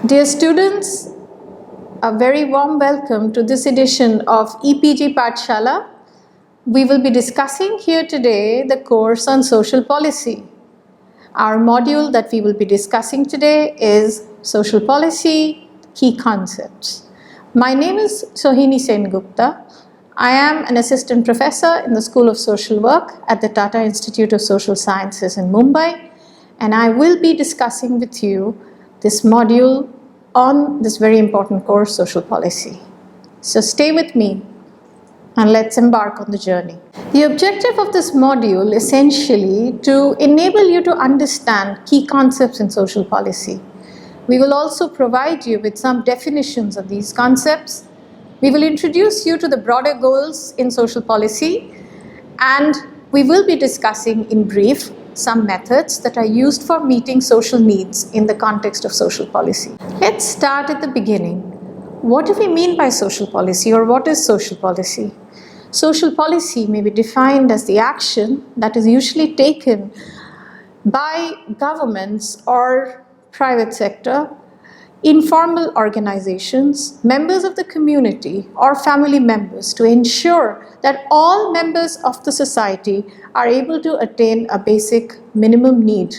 Dear students, a very warm welcome to this edition of EPG Pathshala. We will be discussing here today the course on social policy. Our module that we will be discussing today is Social Policy, Key Concepts. My name is Sohini Sengupta. I am an assistant professor in the School of Social Work at the Tata Institute of Social Sciences in Mumbai, and I will be discussing with you this module on this very important course, Social Policy. So stay with me and let's embark on the journey. The objective of this module is essentially to enable you to understand key concepts in social policy. We will also provide you with some definitions of these concepts. We will introduce you to the broader goals in social policy, and we will be discussing in brief some methods that are used for meeting social needs in the context of social policy. Let's start at the beginning. What do we mean by social policy, or what is social policy? Social policy may be defined as the action that is usually taken by governments or private sector, informal organizations, members of the community or family members to ensure that all members of the society are able to attain a basic minimum need,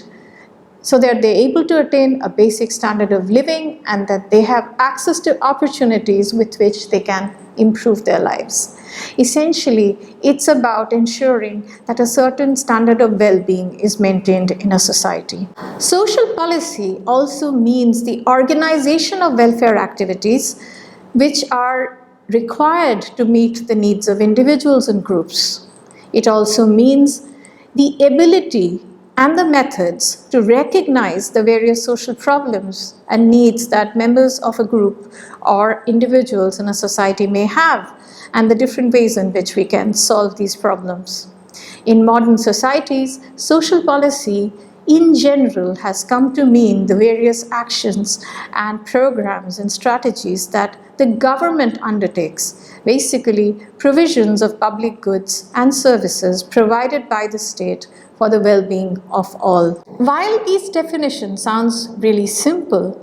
so that they're able to attain a basic standard of living and that they have access to opportunities with which they can improve their lives. Essentially, it's about ensuring that a certain standard of well-being is maintained in a society. Social policy also means the organization of welfare activities which are required to meet the needs of individuals and groups. It also means the ability and the methods to recognize the various social problems and needs that members of a group or individuals in a society may have, and the different ways in which we can solve these problems. In modern societies, social policy in general has come to mean the various actions and programs and strategies that the government undertakes, basically provisions of public goods and services provided by the state for the well-being of all. While these definitions sounds really simple,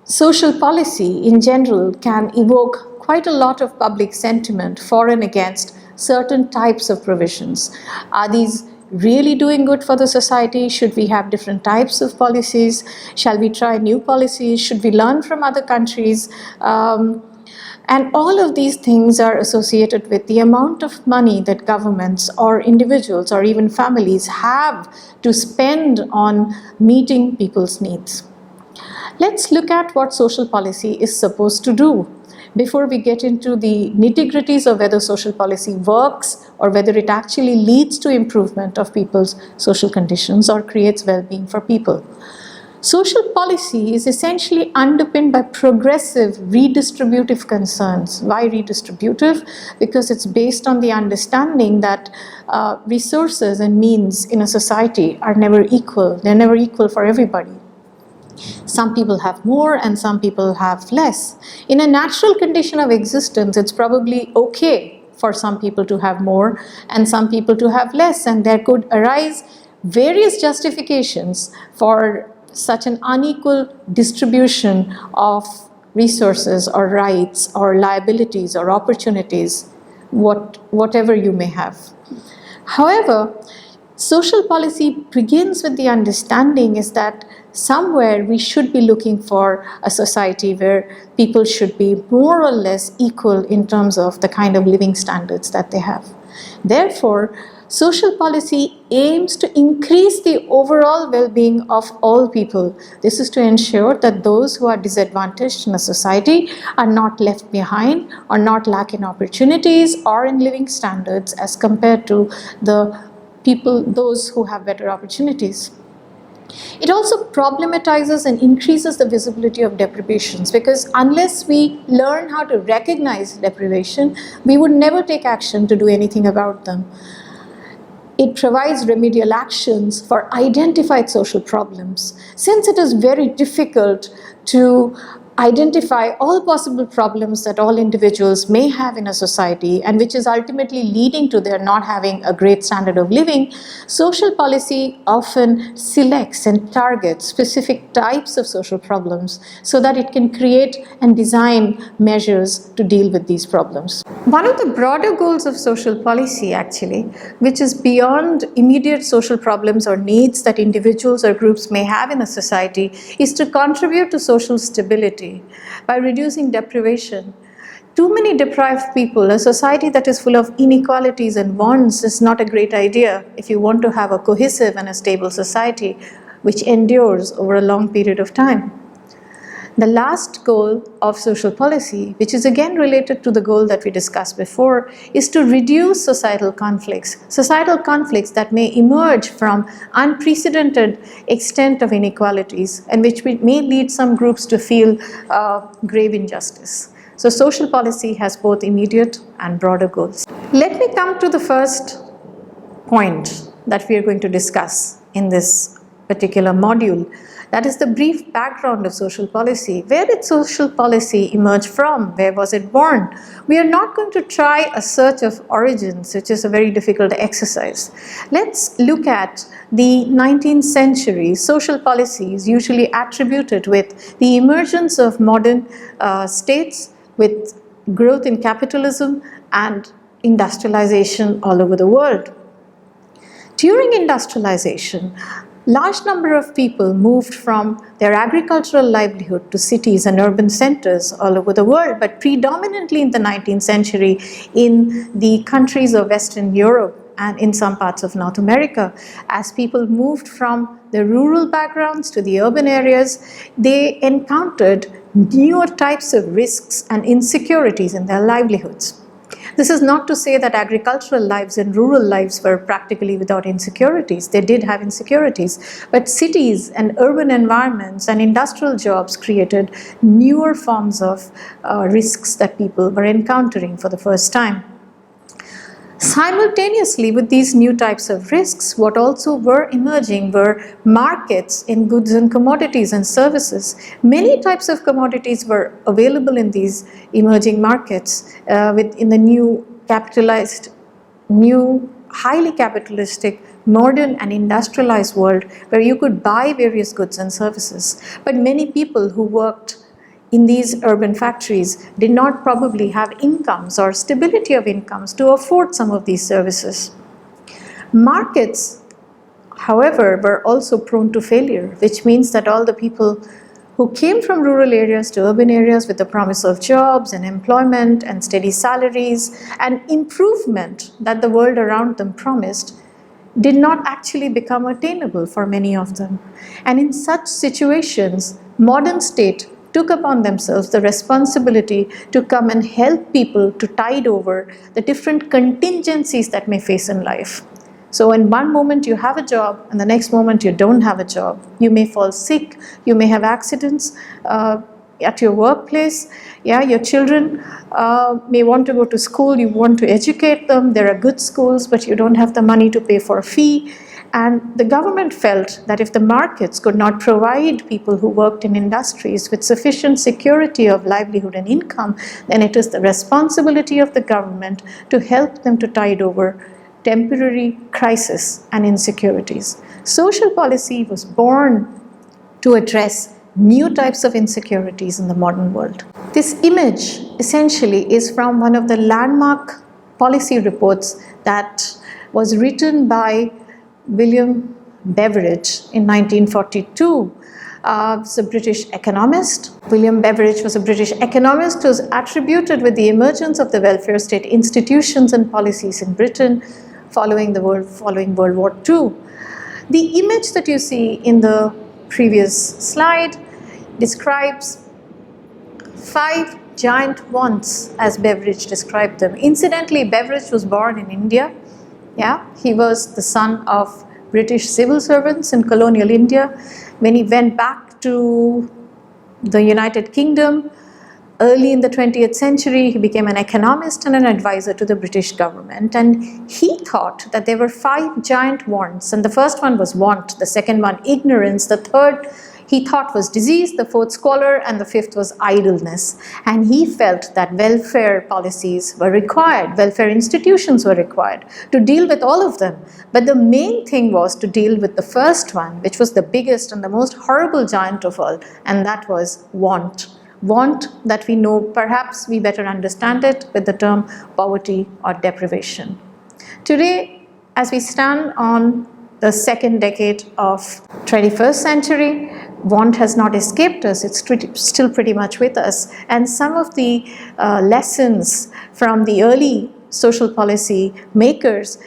social policy in general can evoke quite a lot of public sentiment for and against certain types of provisions. Are these really doing good for the society? Should we have different types of policies? Shall we try new policies? Should we learn from other countries? And all of these things are associated with the amount of money that governments or individuals or even families have to spend on meeting people's needs. Let's look at what social policy is supposed to do before we get into the nitty-gritties of whether social policy works or whether it actually leads to improvement of people's social conditions or creates well-being for people. Social policy is essentially underpinned by progressive redistributive concerns. Why redistributive? Because it's based on the understanding that resources and means in a society are never equal. They're never equal for everybody. Some people have more and some people have less. In a natural condition of existence, it's probably okay for some people to have more and some people to have less, and there could arise various justifications for such an unequal distribution of resources or rights or liabilities or opportunities, whatever you may have. However, social policy begins with the understanding is that somewhere we should be looking for a society where people should be more or less equal in terms of the kind of living standards that they have. Therefore, social policy aims to increase the overall well-being of all people. This is to ensure that those who are disadvantaged in a society are not left behind or not lack in opportunities or in living standards as compared to the people, those who have better opportunities. It also problematizes and increases the visibility of deprivations, because unless we learn how to recognize deprivation, we would never take action to do anything about them. It provides remedial actions for identified social problems. Since it is very difficult to identify all possible problems that all individuals may have in a society and which is ultimately leading to their not having a great standard of living, social policy often selects and targets specific types of social problems so that it can create and design measures to deal with these problems. One of the broader goals of social policy, actually, which is beyond immediate social problems or needs that individuals or groups may have in a society, is to contribute to social stability by reducing deprivation. Too many deprived people, a society that is full of inequalities and wants, is not a great idea if you want to have a cohesive and a stable society which endures over a long period of time. The last goal of social policy, which is again related to the goal that we discussed before, is to reduce societal conflicts that may emerge from unprecedented extent of inequalities and which may lead some groups to feel grave injustice. So social policy has both immediate and broader goals. Let me come to the first point that we are going to discuss in this particular module. That is the brief background of social policy. Where did social policy emerge from? Where was it born? We are not going to try a search of origins, which is a very difficult exercise. Let's look at the 19th century. Social policy is usually attributed with the emergence of modern states, with growth in capitalism and industrialization all over the world. During industrialization, large number of people moved from their agricultural livelihood to cities and urban centers all over the world, but predominantly in the 19th century in the countries of Western Europe and in some parts of North America. As people moved from the rural backgrounds to the urban areas, they encountered newer types of risks and insecurities in their livelihoods. This is not to say that agricultural lives and rural lives were practically without insecurities. They did have insecurities, but cities and urban environments and industrial jobs created newer forms of risks that people were encountering for the first time. Simultaneously with these new types of risks, what also were emerging were markets in goods and commodities and services. Many types of commodities were available in these emerging markets in the new capitalized, highly capitalistic, modern and industrialized world where you could buy various goods and services. But many people who worked in these urban factories did not probably have incomes or stability of incomes to afford some of these services. Markets, however, were also prone to failure, which means that all the people who came from rural areas to urban areas with the promise of jobs and employment and steady salaries and improvement that the world around them promised did not actually become attainable for many of them. And in such situations, modern state took upon themselves the responsibility to come and help people to tide over the different contingencies that may face in life. So in one moment you have a job and the next moment you don't have a job. You may fall sick, you may have accidents at your workplace. Yeah, your children may want to go to school, you want to educate them. There are good schools, but you don't have the money to pay for a fee. And the government felt that if the markets could not provide people who worked in industries with sufficient security of livelihood and income, then it is the responsibility of the government to help them to tide over temporary crisis and insecurities. Social policy was born to address new types of insecurities in the modern world. This image essentially is from one of the landmark policy reports that was written by William Beveridge in 1942. Was a British economist. William Beveridge was a British economist who was attributed with the emergence of the welfare state institutions and policies in Britain following World War II. The image that you see in the previous slide describes 5 giant wants as Beveridge described them. Incidentally, Beveridge was born in India. Yeah, he was the son of British civil servants in colonial India. When he went back to the United Kingdom early in the 20th century, he became an economist and an advisor to the British government. And he thought that there were 5 giant wants. And the first one was want, the second one ignorance, the third He thought was disease, the fourth squalor, and the fifth was idleness. And he felt that welfare policies were required, welfare institutions were required to deal with all of them. But the main thing was to deal with the first one, which was the biggest and the most horrible giant of all, and that was want. Want that we know, perhaps we better understand it with the term poverty or deprivation. Today, as we stand on the second decade of 21st century, want has not escaped us, it's still pretty much with us. And some of the lessons from the early social policy makers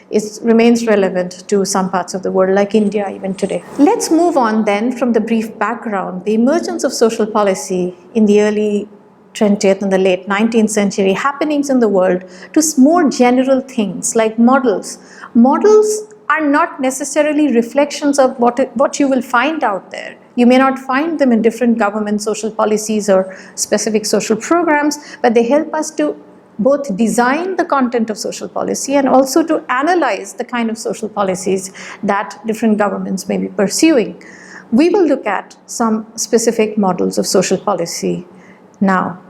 remains relevant to some parts of the world, like India even today. Let's move on then from the brief background, the emergence of social policy in the early 20th and the late 19th century happenings in the world, to more general things like models. Models are not necessarily reflections of what you will find out there. You may not find them in different government social policies or specific social programs, but they help us to both design the content of social policy and also to analyze the kind of social policies that different governments may be pursuing. We will look at some specific models of social policy now.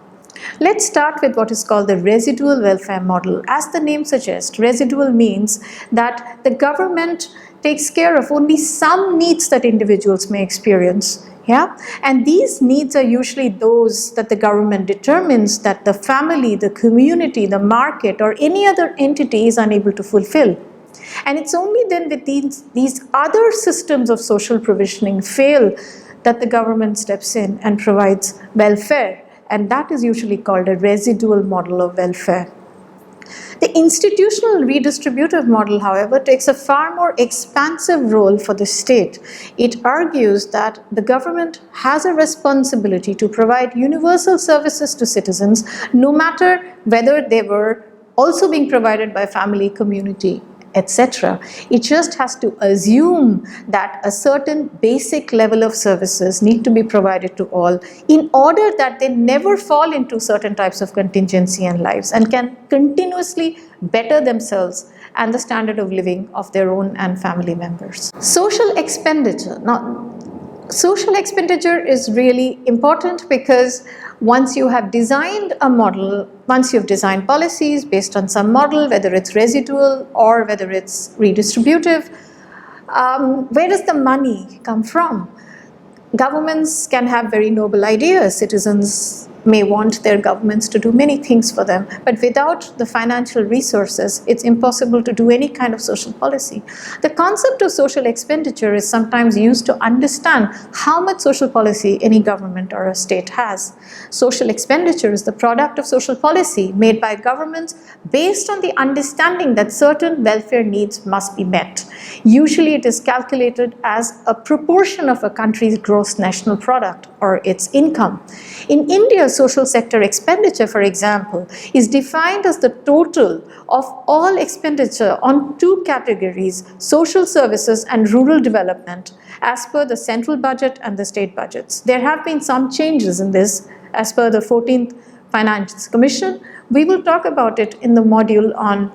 Let's start with what is called the residual welfare model. As the name suggests, residual means that the government takes care of only some needs that individuals may experience. Yeah? And these needs are usually those that the government determines that the family, the community, the market, or any other entity is unable to fulfill. And it's only then that these other systems of social provisioning fail that the government steps in and provides welfare. And that is usually called a residual model of welfare. The institutional redistributive model, however, takes a far more expansive role for the state. It argues that the government has a responsibility to provide universal services to citizens, no matter whether they were also being provided by family, community, etc. It just has to assume that a certain basic level of services need to be provided to all in order that they never fall into certain types of contingency in lives and can continuously better themselves and the standard of living of their own and family members. Social expenditure. Now, social expenditure is really important because once you have designed a model, once you've designed policies based on some model, whether it's residual or whether it's redistributive, where does the money come from? Governments can have very noble ideas. Citizens may want their governments to do many things for them, but without the financial resources, it's impossible to do any kind of social policy. The concept of social expenditure is sometimes used to understand how much social policy any government or a state has. Social expenditure is the product of social policy made by governments based on the understanding that certain welfare needs must be met. Usually it is calculated as a proportion of a country's gross national product or its income. In India, social sector expenditure, for example, is defined as the total of all expenditure on two categories, social services and rural development, as per the central budget and the state budgets. There have been some changes in this as per the 14th Finance Commission. We will talk about it in the module on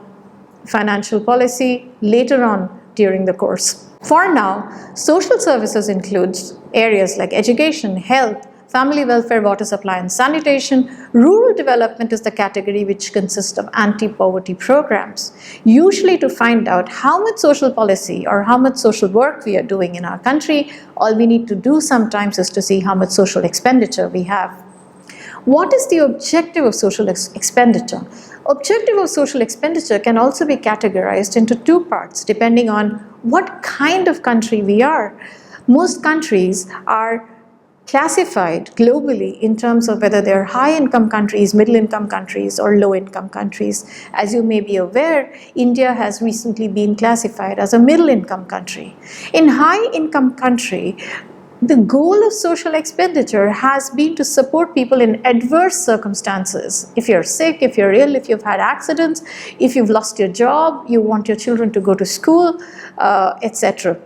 financial policy later on during the course. For now, social services includes areas like education, health, family welfare, water supply and sanitation. Rural development is the category which consists of anti-poverty programs. Usually to find out how much social policy or how much social work we are doing in our country, all we need to do sometimes is to see how much social expenditure we have. What is the objective of social expenditure? Objective of social expenditure can also be categorized into two parts depending on what kind of country we are. Most countries are classified globally in terms of whether they're high-income countries, middle-income countries, or low-income countries. As you may be aware, India has recently been classified as a middle-income country. In high-income country, the goal of social expenditure has been to support people in adverse circumstances. If you're sick, if you're ill, if you've had accidents, if you've lost your job, you want your children to go to school, etc.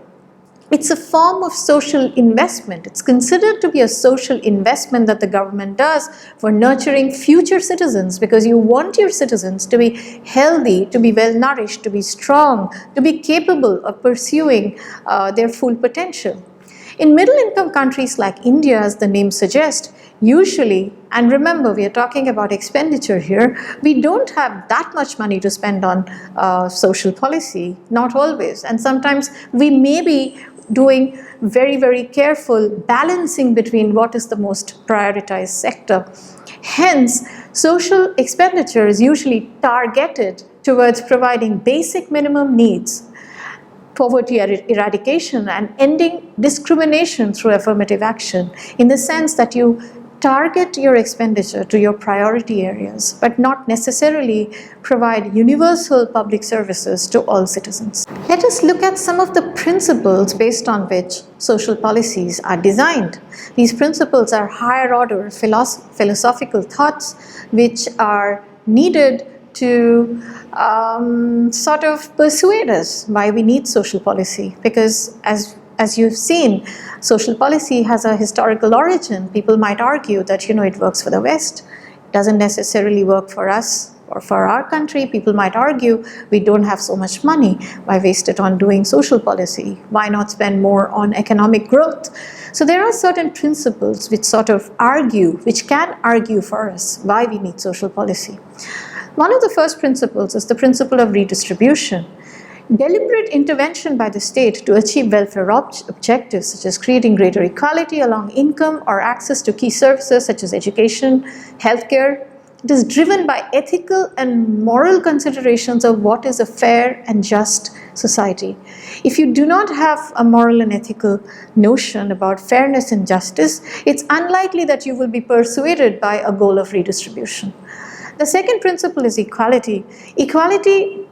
It's a form of social investment. It's considered to be a social investment that the government does for nurturing future citizens, because you want your citizens to be healthy, to be well nourished, to be strong, to be capable of pursuing their full potential. In middle income countries like India, as the name suggests, usually, and remember we are talking about expenditure here, we don't have that much money to spend on social policy, not always. And sometimes we may be doing very careful balancing between what is the most prioritized sector. Hence, social expenditure is usually targeted towards providing basic minimum needs, poverty eradication, and ending discrimination through affirmative action, in the sense that you target your expenditure to your priority areas, but not necessarily provide universal public services to all citizens. Let us look at some of the principles based on which social policies are designed. These principles are higher order philosophical thoughts which are needed to sort of persuade us why we need social policy, because as you've seen, social policy has a historical origin. People might argue that, it works for the West. It doesn't necessarily work for us or for our country. People might argue we don't have so much money. Why waste it on doing social policy? Why not spend more on economic growth? So there are certain principles which can argue for us why we need social policy. One of the first principles is the principle of redistribution. Deliberate intervention by the state to achieve welfare objectives such as creating greater equality along income or access to key services such as education, healthcare. It is driven by ethical and moral considerations of what is a fair and just society. If you do not have a moral and ethical notion about fairness and justice, it's unlikely that you will be persuaded by a goal of redistribution. The second principle is equality. Equality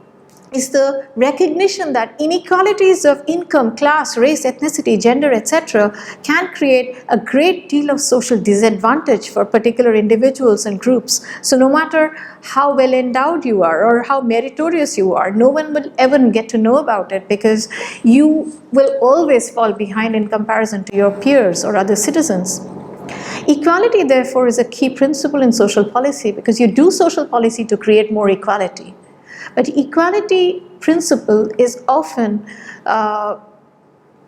is the recognition that inequalities of income, class, race, ethnicity, gender, etc. can create a great deal of social disadvantage for particular individuals and groups. So no matter how well endowed you are or how meritorious you are, no one will ever get to know about it, because you will always fall behind in comparison to your peers or other citizens. Equality, therefore, is a key principle in social policy, because you do social policy to create more equality. But equality principle is often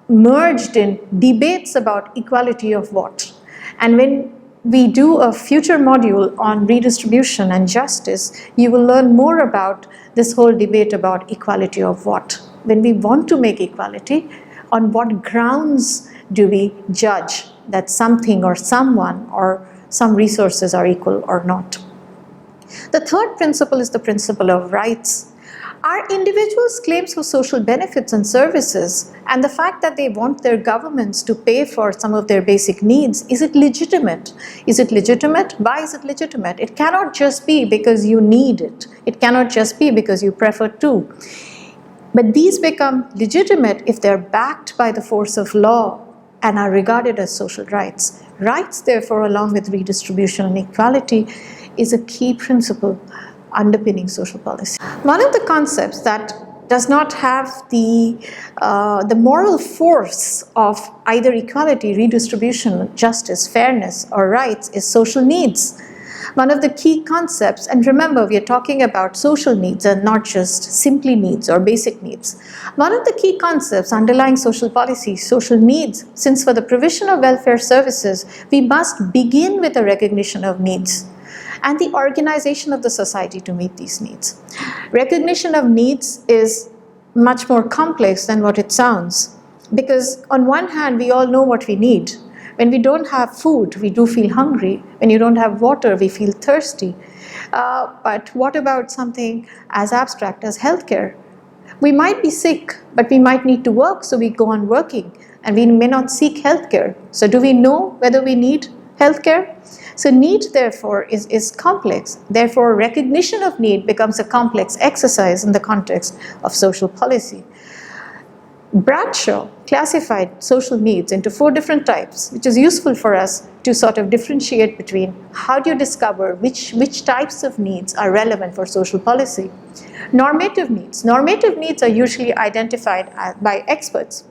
merged in debates about equality of what. And when we do a future module on redistribution and justice, you will learn more about this whole debate about equality of what. When we want to make equality, on what grounds do we judge that something or someone or some resources are equal or not? The third principle is the principle of rights. Are individuals' claims for social benefits and services and the fact that they want their governments to pay for some of their basic needs, is it legitimate? Is it legitimate? Why is it legitimate? It cannot just be because you need it. It cannot just be because you prefer to. But these become legitimate if they're backed by the force of law and are regarded as social rights. Rights, therefore, along with redistribution and equality, is a key principle underpinning social policy. One of the concepts that does not have the moral force of either equality, redistribution, justice, fairness, or rights is social needs. One of the key concepts, and remember we are talking about social needs and not just simply needs or basic needs. One of the key concepts underlying social policy, social needs, since for the provision of welfare services, we must begin with a recognition of needs and the organization of the society to meet these needs. Recognition of needs is much more complex than what it sounds, because on one hand we all know what we need. When we don't have food, we do feel hungry. When you don't have water, we feel thirsty. But what about something as abstract as healthcare? We might be sick, but we might need to work, so we go on working, and we may not seek healthcare. So do we know whether we need healthcare? So need, therefore, is complex. Therefore, recognition of need becomes a complex exercise in the context of social policy. Bradshaw classified social needs into 4 different types, which is useful for us to sort of differentiate between how do you discover which types of needs are relevant for social policy. Normative needs. Normative needs are usually identified by experts.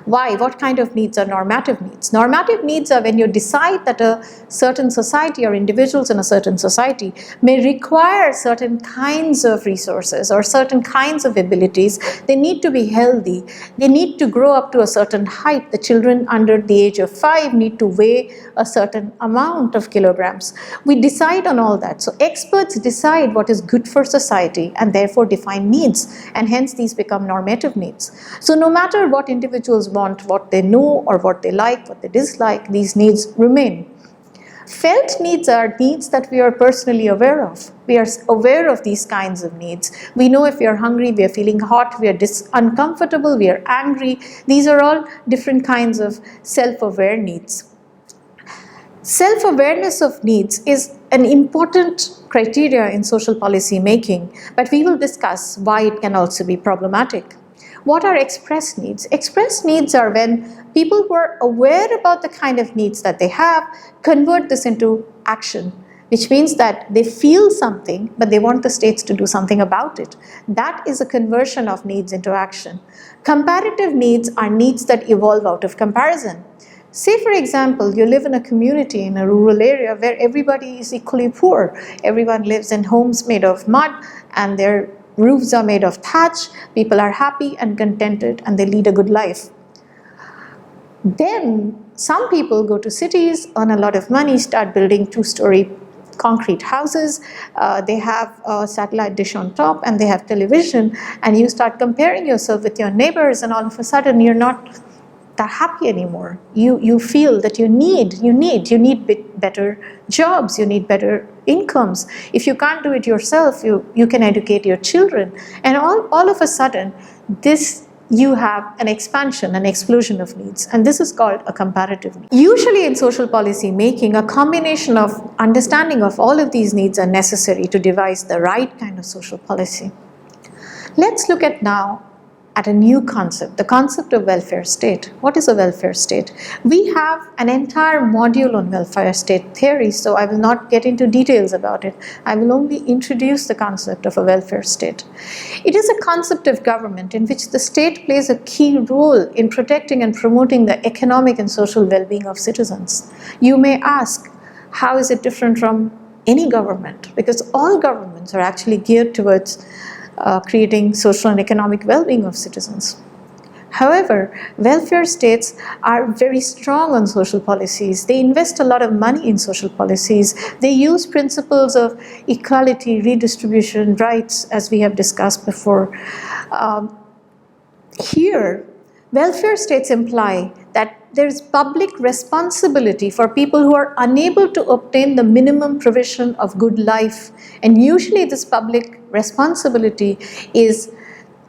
Why? What kind of needs are normative needs? Normative needs are when you decide that a certain society or individuals in a certain society may require certain kinds of resources or certain kinds of abilities. They need to be healthy. They need to grow up to a certain height. The children under the age of 5 need to weigh a certain amount of kilograms. We decide on all that. So experts decide what is good for society and therefore define needs, and hence these become normative needs. So no matter what individuals want, what they know or what they like, what they dislike, these needs remain. Felt needs are needs that we are personally aware of. We are aware of these kinds of needs. We know if we are hungry, we are feeling hot, we are uncomfortable, we are angry. These are all different kinds of self-aware needs. Self-awareness of needs is an important criteria in social policy making, but we will discuss why it can also be problematic. What are expressed needs? Expressed needs are when people who are aware about the kind of needs that they have convert this into action, which means that they feel something, but they want the states to do something about it. That is a conversion of needs into action. Comparative needs are needs that evolve out of comparison. Say, for example, you live in a community in a rural area where everybody is equally poor. Everyone lives in homes made of mud and their roofs are made of thatch. People are happy and contented and they lead a good life. Then some people go to cities, earn a lot of money, start building 2-story concrete houses. They have a satellite dish on top and they have television, and you start comparing yourself with your neighbors, and all of a sudden you're not that happy anymore. You feel that you need better jobs, you need better incomes. If you can't do it yourself, you can educate your children, and all of a sudden you have an expansion, an explosion of needs, and this is called a comparative need. Usually in social policy making, a combination of understanding of all of these needs are necessary to devise the right kind of social policy. Let's look at now at a new concept, the concept of welfare state. What is a welfare state? We have an entire module on welfare state theory, so I will not get into details about it. I will only introduce the concept of a welfare state. It is a concept of government in which the state plays a key role in protecting and promoting the economic and social well-being of citizens. You may ask, how is it different from any government? Because all governments are actually geared towards creating social and economic well-being of citizens. However, welfare states are very strong on social policies. They invest a lot of money in social policies. They use principles of equality, redistribution, rights, as we have discussed before. Here, welfare states imply that there is public responsibility for people who are unable to obtain the minimum provision of good life, and usually this public responsibility is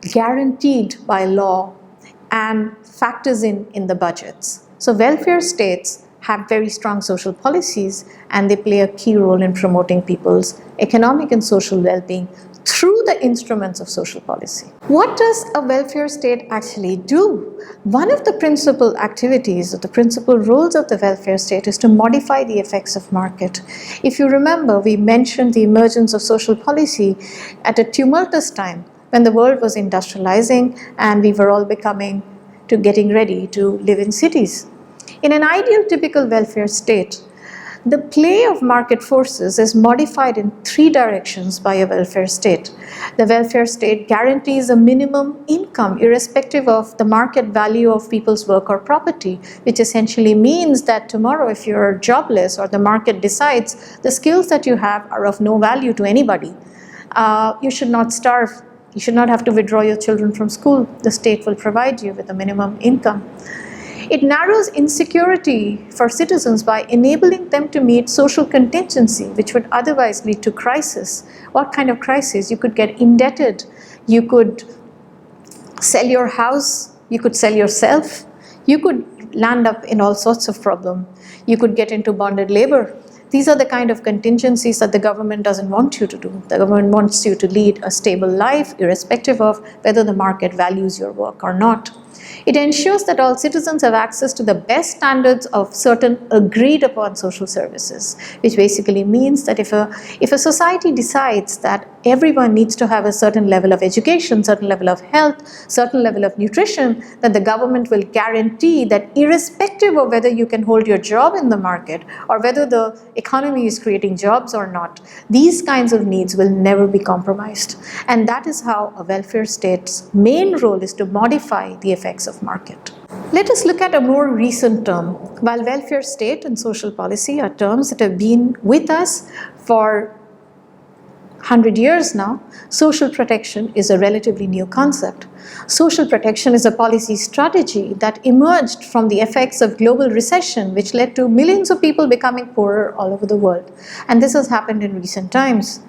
guaranteed by law and factors in the budgets. So welfare states have very strong social policies, and they play a key role in promoting people's economic and social well-being through the instruments of social policy. What does a welfare state actually do? One of the principal activities, or the principal roles of the welfare state, is to modify the effects of market. If you remember, we mentioned the emergence of social policy at a tumultuous time when the world was industrializing and we were all getting ready to live in cities. In an ideal typical welfare state, the play of market forces is modified in 3 directions by a welfare state. The welfare state guarantees a minimum income irrespective of the market value of people's work or property, which essentially means that tomorrow if you're jobless or the market decides the skills that you have are of no value to anybody, you should not starve. You should not have to withdraw your children from school. The state will provide you with a minimum income. It narrows insecurity for citizens by enabling them to meet social contingency, which would otherwise lead to crisis. What kind of crisis? You could get indebted, you could sell your house, you could sell yourself, you could land up in all sorts of problems. You could get into bonded labor. These are the kind of contingencies that the government doesn't want you to do. The government wants you to lead a stable life irrespective of whether the market values your work or not. It ensures that all citizens have access to the best standards of certain agreed upon social services, which basically means that if a society decides that everyone needs to have a certain level of education, certain level of health, certain level of nutrition, that the government will guarantee that irrespective of whether you can hold your job in the market or whether the economy is creating jobs or not, these kinds of needs will never be compromised. And that is how a welfare state's main role is to modify the effects of market. Let us look at a more recent term. While welfare state and social policy are terms that have been with us for 100 years now, social protection is a relatively new concept. Social protection is a policy strategy that emerged from the effects of global recession, which led to millions of people becoming poorer all over the world. And this has happened in recent times.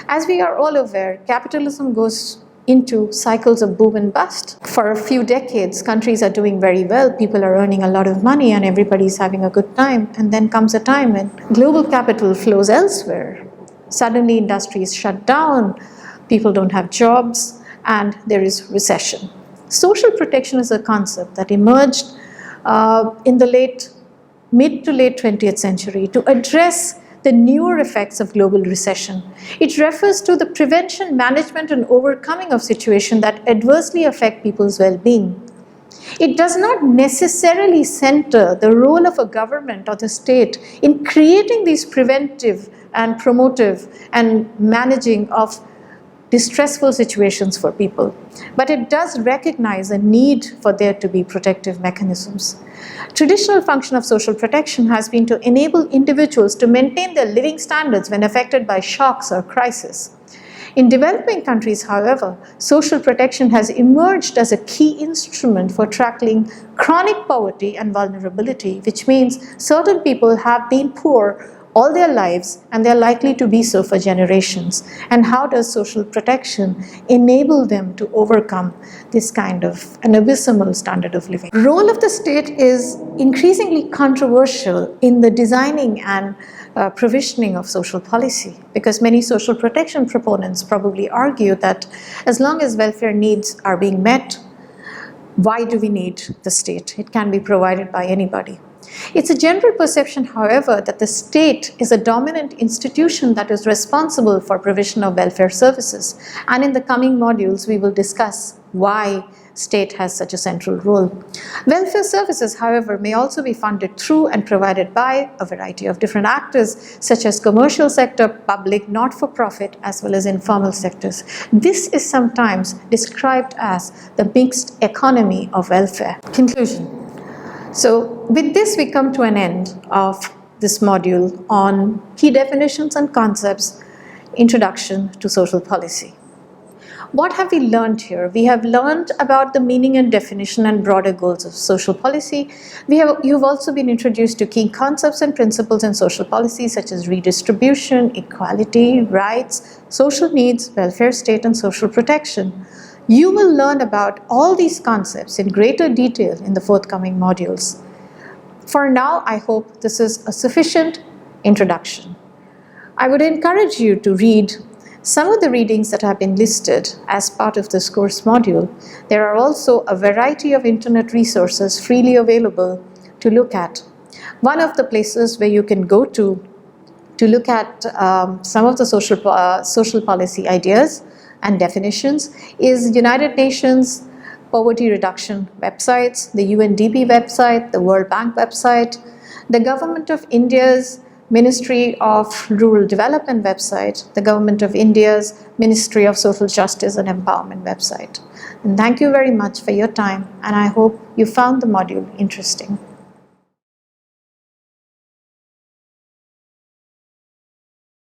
As we are all aware, capitalism goes into cycles of boom and bust. For a few decades, countries are doing very well, people are earning a lot of money and everybody's having a good time. And then comes a time when global capital flows elsewhere. Suddenly industries shut down, people don't have jobs, and there is recession. Social protection is a concept that emerged in the mid to late 20th century to address the newer effects of global recession. It refers to the prevention, management, and overcoming of situations that adversely affect people's well-being. It does not necessarily center the role of a government or the state in creating these preventive and promotive and managing of distressful situations for people. But it does recognize a need for there to be protective mechanisms. Traditional function of social protection has been to enable individuals to maintain their living standards when affected by shocks or crisis. In developing countries, however, social protection has emerged as a key instrument for tackling chronic poverty and vulnerability, which means certain people have been poor all their lives and they're likely to be so for generations. And how does social protection enable them to overcome this kind of an abysmal standard of living? The role of the state is increasingly controversial in the designing and provisioning of social policy, because many social protection proponents probably argue that as long as welfare needs are being met, why do we need the state? It can be provided by anybody. It's a general perception, however, that the state is a dominant institution that is responsible for provision of welfare services. And in the coming modules, we will discuss why state has such a central role. Welfare services, however, may also be funded through and provided by a variety of different actors, such as commercial sector, public, not-for-profit, as well as informal sectors. This is sometimes described as the mixed economy of welfare. Conclusion. So with this, we come to an end of this module on key definitions and concepts, introduction to social policy. What have we learned here? We have learned about the meaning and definition and broader goals of social policy. You've also been introduced to key concepts and principles in social policy, such as redistribution, equality, rights, social needs, welfare state, and social protection. You will learn about all these concepts in greater detail in the forthcoming modules. For now, I hope this is a sufficient introduction. I would encourage you to read some of the readings that have been listed as part of this course module. There are also a variety of internet resources freely available to look at. One of the places where you can go to look at some of the social policy ideas and definitions is United Nations poverty reduction websites, the UNDP website, the World Bank website, the Government of India's Ministry of Rural Development website, the Government of India's Ministry of Social Justice and Empowerment website. And thank you very much for your time, and I hope you found the module interesting.